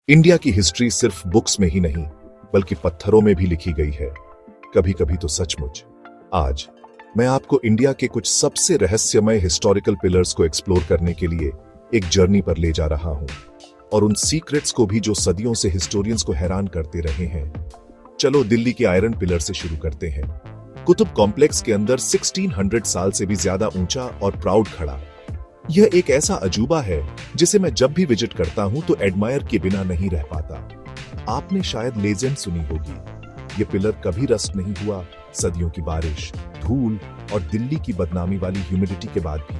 India की history सिर्फ books में ही नहीं बल्कि पत्थरों में भी लिखी गई है, कभी कभी तो सचमुच। आज मैं आपको इंडिया के कुछ सबसे रहस्यमय हिस्टोरिकल पिलर्स को एक्सप्लोर करने के लिए एक जर्नी पर ले जा रहा हूं, और उन सीक्रेट्स को भी जो सदियों से हिस्टोरियंस को हैरान करते रहे हैं। चलो दिल्ली के आयरन पिलर से शुरू करते हैं। कुतुब कॉम्प्लेक्स के अंदर 1600 साल से भी ज्यादा ऊंचा और प्राउड खड़ा यह एक ऐसा अजूबा है जिसे मैं जब भी विजिट करता हूं तो एडमायर के बिना नहीं रह पाता। आपने शायद लेजेंड सुनी होगी, यह पिलर कभी रस्ट नहीं हुआ, सदियों की बारिश, धूल और दिल्ली की बदनामी वाली ह्यूमिडिटी के बाद भी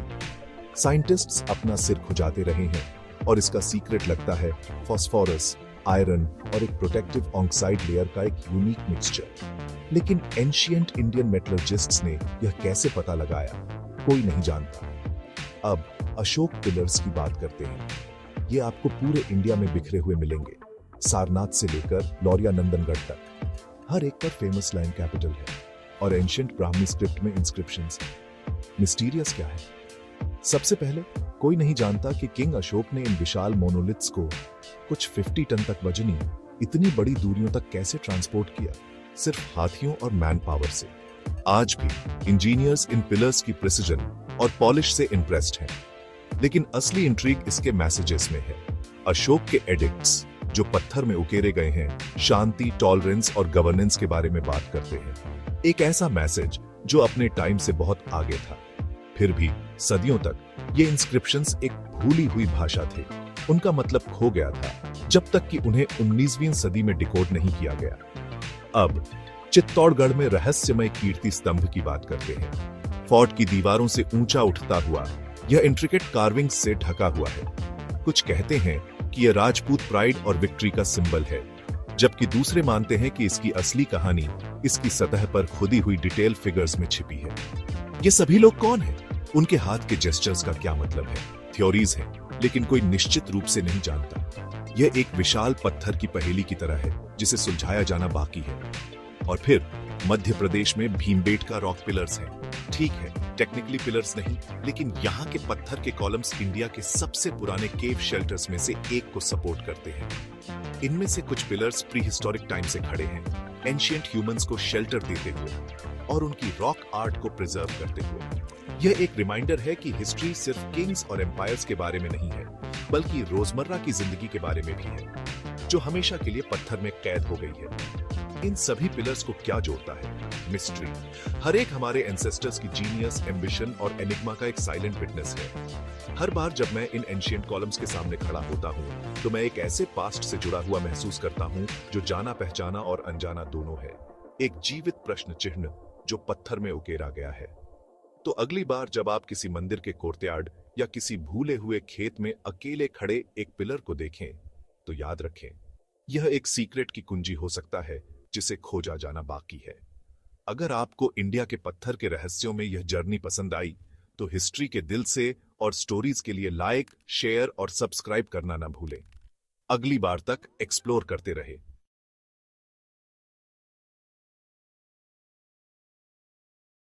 साइंटिस्ट्स अपना सिर खुजाते रहे हैं, और इसका सीक्रेट लगता है फास्फोरस, आयरन और एक प्रोटेक्टिव ऑक्साइड लेयर का एक यूनिक मिक्सचर। लेकिन एंशिएंट इंडियन मेटलर्जिस्ट्स ने यह कैसे पता लगाया, कोई नहीं जानता। अब अशोक पिलर्स की बात करते हैं। ये आपको पूरे इंडिया में बिखरे हुए मिलेंगे, सारनाथ से लेकर लौरिया नंदनगढ़ तक। हर एक पर फेमस लैंड कैपिटल है और एंशिएंट ब्राह्मी स्क्रिप्ट में इंस्क्रिप्शंस हैं। मिस्टीरियस क्या है? सबसे पहले, कोई नहीं जानता कि किंग अशोक ने इन विशाल मोनोलिथ्स को कुछ 50 टन तक वजनी इतनी बड़ी दूरियों तक कैसे ट्रांसपोर्ट किया, सिर्फ हाथियों और मैन पावर से। आज भी इंजीनियर्स इन पिलर्स की प्रिसिजन और पॉलिश से इंप्रेस्ड हैं, लेकिन असली इंट्रीग इसके मैसेजेस में है। अशोक के एडिक्ट्स जो पत्थर में उकेरे गए हैं, शांति, टॉलरेंस और गवर्नेंस के बारे में बात करते हैं। एक ऐसा मैसेज जो अपने टाइम से बहुत आगे था। फिर भी सदियों तक ये इंस्क्रिप्शंस एक भूली हुई भाषा थे। उनका मतलब खो गया था जब तक कि उन्हें 19वीं सदी में डिकोड नहीं किया गया। अब चित्तौड़गढ़ में रहस्यमय कीर्ति स्तंभ की बात करते हैं। फोर्ट की दीवारों से ऊंचा उठता हुआ यह इंट्रिकेट कार्विंग से ढका हुआ है। कुछ कहते हैं कि यह राजपूत प्राइड और विक्ट्री का सिंबल है, जबकि दूसरे मानते हैं कि इसकी असली कहानी इसकी सतह पर खुदी हुई डिटेल फिगर्स में छिपी है। ये सभी लोग कौन हैं? उनके हाथ के जेस्चर्स का क्या मतलब है? थ्योरीज हैं, लेकिन कोई निश्चित रूप से नहीं जानता। यह एक विशाल पत्थर की पहेली की तरह है जिसे सुलझाया जाना बाकी है। और फिर मध्य प्रदेश में भीमबेटका रॉक पिलर्स हैं। ठीक है, टेक्निकली पिलर्स नहीं, लेकिन यहाँ के पत्थर के कॉलम्स इंडिया के सबसे पुराने केव शेल्टर्स में से एक को सपोर्ट करते हैं। इनमें से कुछ पिलर्स प्री हिस्टोरिक टाइम से खड़े हैं, एंशिएंट ह्यूमंस को शेल्टर देते हुए और उनकी रॉक आर्ट को प्रिजर्व करते हुए। यह एक रिमाइंडर है कि हिस्ट्री सिर्फ किंग्स और एम्पायर्स के बारे में नहीं है, बल्कि रोजमर्रा की जिंदगी के बारे में भी है, जो हमेशा के लिए पत्थर में कैद हो गई है। इन सभी पिलर्स को क्या जोड़ता है? मिस्ट्री। हर एक हमारे एंसेस्टर्स की जीनियस, एम्बिशन और एनिग्मा का एक साइलेंट विटनेस है। हर बार जब मैं इन एंशिएंट कॉलम्स के सामने खड़ा होता हूं, तो मैं एक ऐसे पास्ट से जुड़ा हुआ महसूस करता हूं जो जाना पहचाना और अनजाना दोनों है। एक जीवित प्रश्न चिन्ह जो पत्थर में उकेरा गया है। तो अगली बार जब आप किसी मंदिर के कोर्टयार्ड या किसी भूले हुए खेत में अकेले खड़े एक पिलर को देखें, तो याद रखें, यह एक सीक्रेट की कुंजी हो सकता है जिसे खोजा जाना बाकी है। अगर आपको इंडिया के पत्थर के रहस्यों में यह जर्नी पसंद आई, तो हिस्ट्री के दिल से और स्टोरीज के लिए लाइक, शेयर और सब्सक्राइब करना ना भूलें। अगली बार तक एक्सप्लोर करते रहे।